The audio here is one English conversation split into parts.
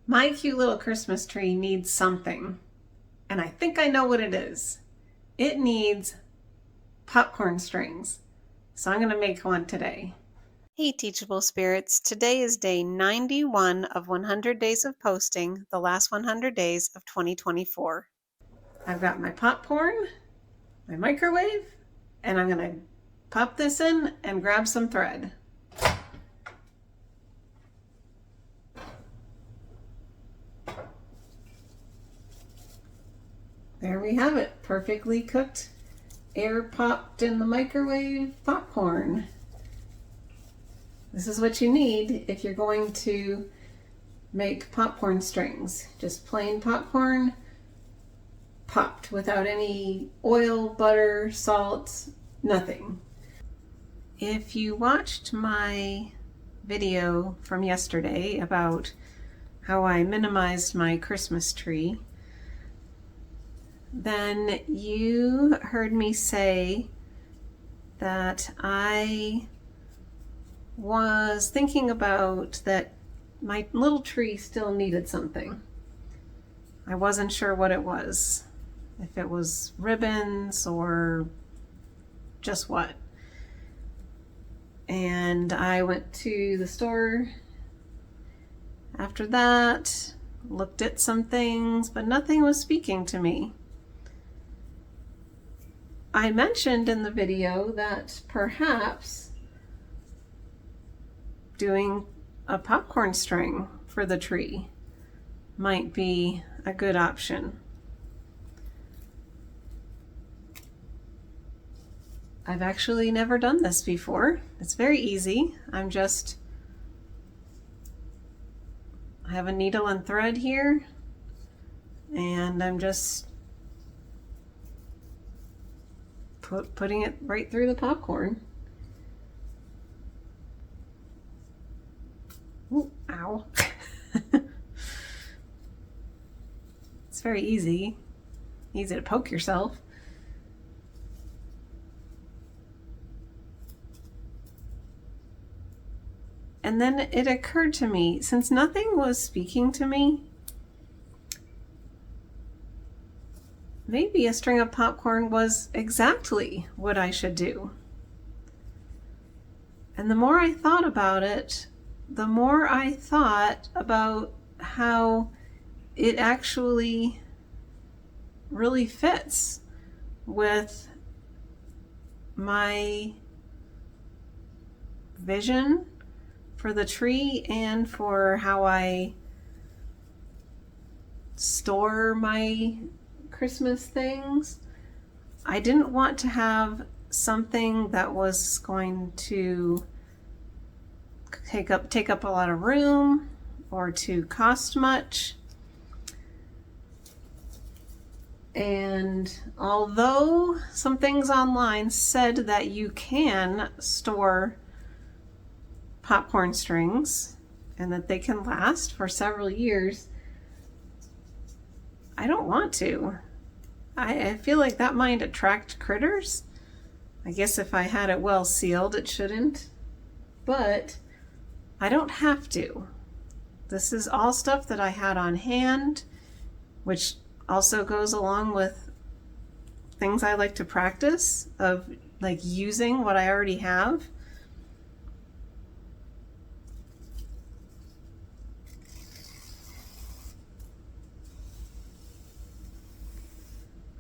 My cute little Christmas tree needs something, and I think I know what it is. It needs popcorn strings, so I'm going to make one today. Hey Teachable Spirits, today is day 91 of 100 days of posting, the last 100 days of 2024. I've got my popcorn, my microwave, and I'm going to pop this in and grab some thread. There we have it, perfectly cooked, air popped in the microwave popcorn. This is what you need if you're going to make popcorn strings. Just plain popcorn, popped without any oil, butter, salt, nothing. If you watched my video from yesterday about how I minimized my Christmas tree, then you heard me say that I was thinking about that my little tree still needed something. I wasn't sure what it was, if it was ribbons or just what. And I went to the store after that, looked at some things, but nothing was speaking to me. I mentioned in the video that perhaps doing a popcorn string for the tree might be a good option. I've actually never done this before. It's very easy. I have a needle and thread here, and I'm just putting it right through the popcorn. Ooh, ow. It's very easy to poke yourself. And then it occurred to me, since nothing was speaking to me, maybe a string of popcorn was exactly what I should do. And the more I thought about it, the more I thought about how it actually really fits with my vision for the tree and for how I store my Christmas things. I didn't want to have something that was going to take up a lot of room or to cost much. And although some things online said that you can store popcorn strings and that they can last for several years, I don't want to. I feel like that might attract critters. I guess if I had it well sealed, it shouldn't. But I don't have to. This is all stuff that I had on hand, which also goes along with things I like to practice of like using what I already have.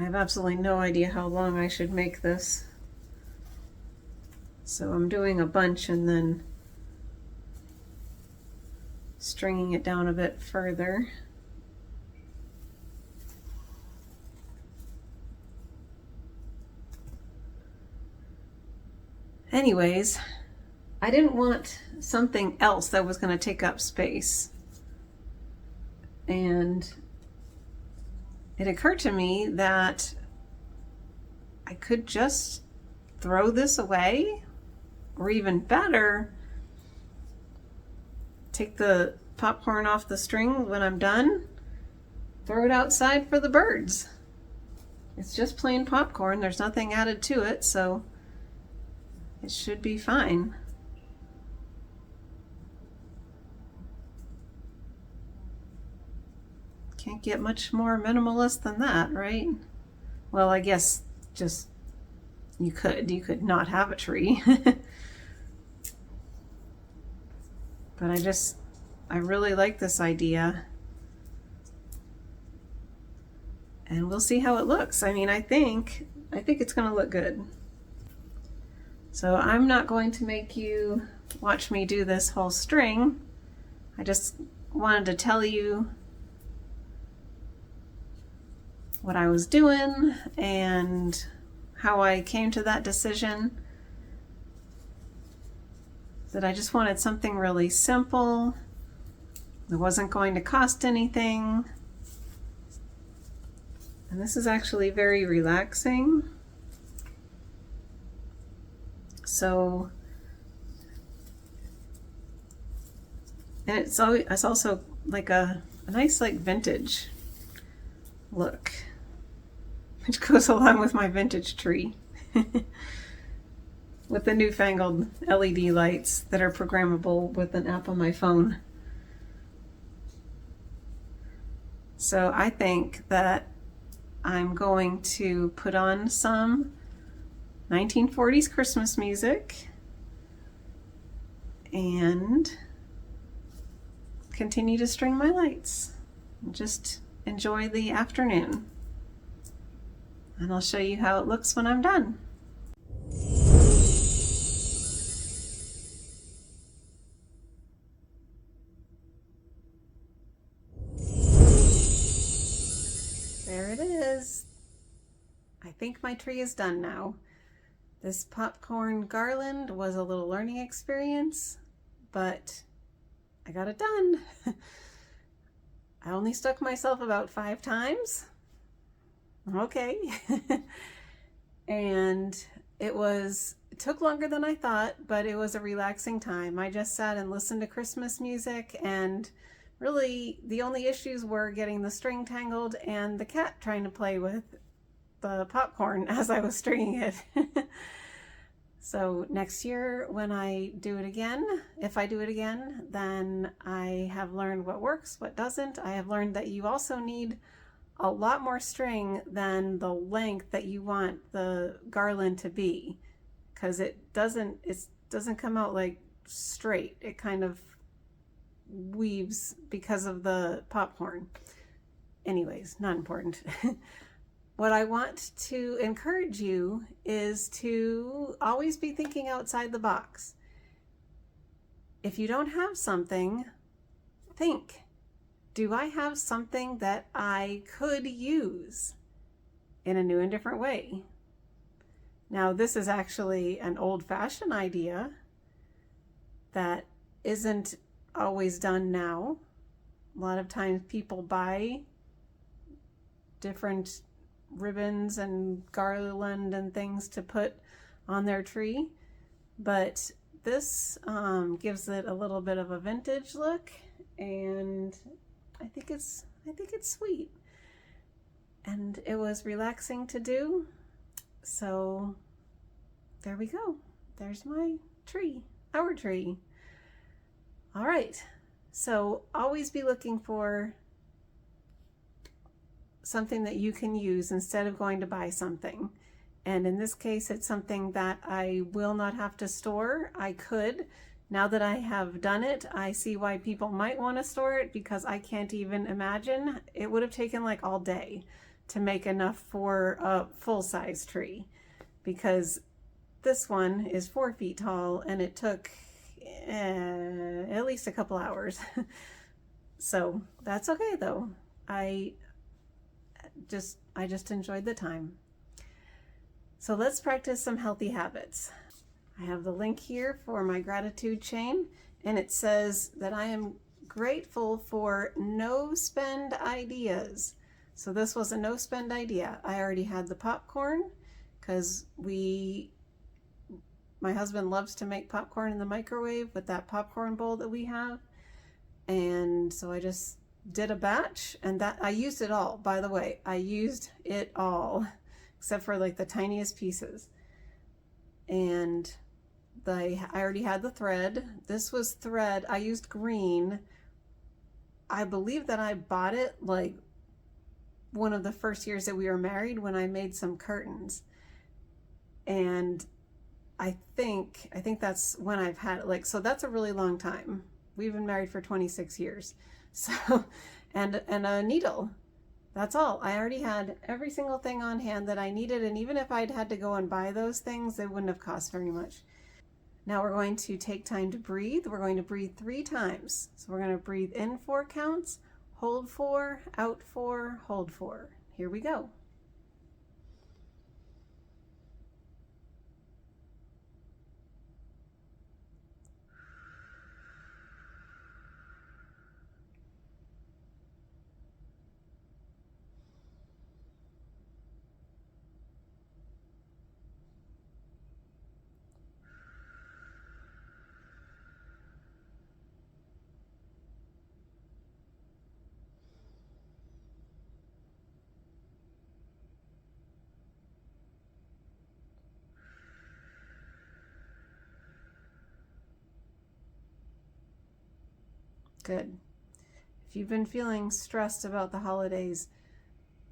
I have absolutely no idea how long I should make this. So I'm doing a bunch and then stringing it down a bit further. Anyways, I didn't want something else that was going to take up space. And it occurred to me that I could just throw this away, or even better, take the popcorn off the string when I'm done, throw it outside for the birds. It's just plain popcorn, there's nothing added to it, so it should be fine. Can't get much more minimalist than that, right? Well, I guess just you could not have a tree. But I really like this idea. And we'll see how it looks. I mean, I think it's going to look good. So I'm not going to make you watch me do this whole string. I just wanted to tell you what I was doing and how I came to that decision. That I just wanted something really simple. It wasn't going to cost anything. And this is actually very relaxing. So, and it's also like a nice like vintage look, which goes along with my vintage tree. With the newfangled LED lights that are programmable with an app on my phone. So I think that I'm going to put on some 1940s Christmas music and continue to string my lights and just enjoy the afternoon. And I'll show you how it looks when I'm done. There it is. I think my tree is done now. This popcorn garland was a little learning experience, but I got it done. I only stuck myself about 5 times. Okay. And it took longer than I thought, but it was a relaxing time. I just sat and listened to Christmas music, and really the only issues were getting the string tangled and the cat trying to play with the popcorn as I was stringing it. So next year when I do it again, if I do it again, then I have learned what works, what doesn't. I have learned that you also need a lot more string than the length that you want the garland to be, because it doesn't come out like straight. It kind of weaves because of the popcorn. Anyways, not important. What I want to encourage you is to always be thinking outside the box. If you don't have something, think, do I have something that I could use in a new and different way? Now, this is actually an old-fashioned idea that isn't always done now. A lot of times people buy different ribbons and garland and things to put on their tree, but this gives it a little bit of a vintage look, and I think it's sweet, and it was relaxing to do. So there we go. There's my tree, our tree. All right, so always be looking for something that you can use instead of going to buy something. And in this case, it's something that I will not have to store. I could. Now that I have done it, I see why people might want to store it, because I can't even imagine. It would have taken like all day to make enough for a full-size tree, because this one is 4 feet tall and it took at least a couple hours. So that's okay though. I just enjoyed the time. So let's practice some healthy habits. I have the link here for my gratitude chain, and it says that I am grateful for no spend ideas. So this was a no spend idea. I already had the popcorn because my husband loves to make popcorn in the microwave with that popcorn bowl that we have. And so I just did a batch, and that I used it all, by the way. I used it all except for like the tiniest pieces. And I already had the thread. This was thread. I used green. I believe that I bought it like one of the first years that we were married when I made some curtains. And I think that's when I've had it. Like, so that's a really long time. We've been married for 26 years. So, and a needle. That's all. I already had every single thing on hand that I needed. And even if I'd had to go and buy those things, it wouldn't have cost very much. Now we're going to take time to breathe. We're going to breathe 3 times. So we're going to breathe in 4 counts, hold 4, out 4, hold 4. Here we go. Good. If you've been feeling stressed about the holidays,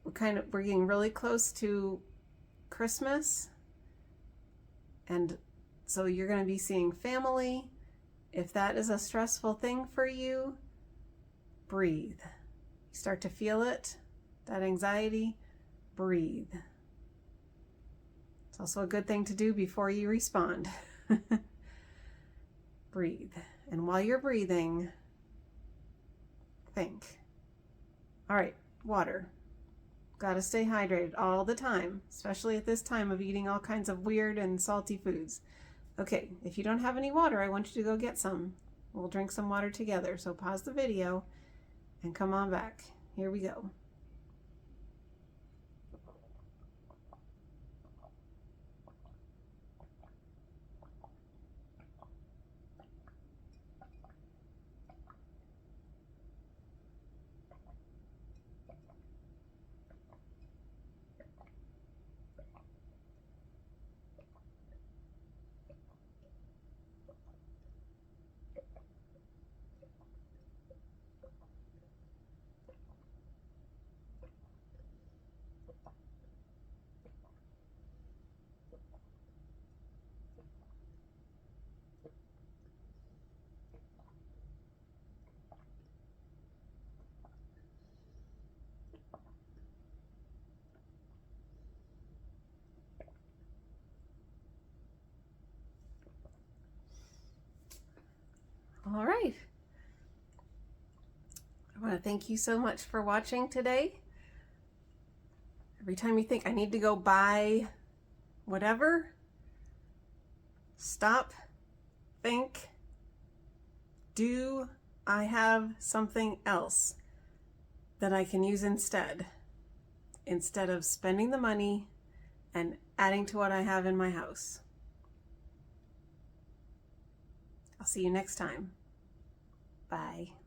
we're getting really close to Christmas, and so you're going to be seeing family. If that is a stressful thing for you, breathe. You start to feel it, that anxiety, breathe. It's also a good thing to do before you respond. Breathe. And while you're breathing, think. All right, water. Got to stay hydrated all the time, especially at this time of eating all kinds of weird and salty foods. Okay, if you don't have any water, I want you to go get some. We'll drink some water together. So pause the video and come on back. Here we go. All right. I want to thank you so much for watching today. Every time you think I need to go buy whatever, stop, think, do I have something else that I can use instead of spending the money and adding to what I have in my house? I'll see you next time. Bye.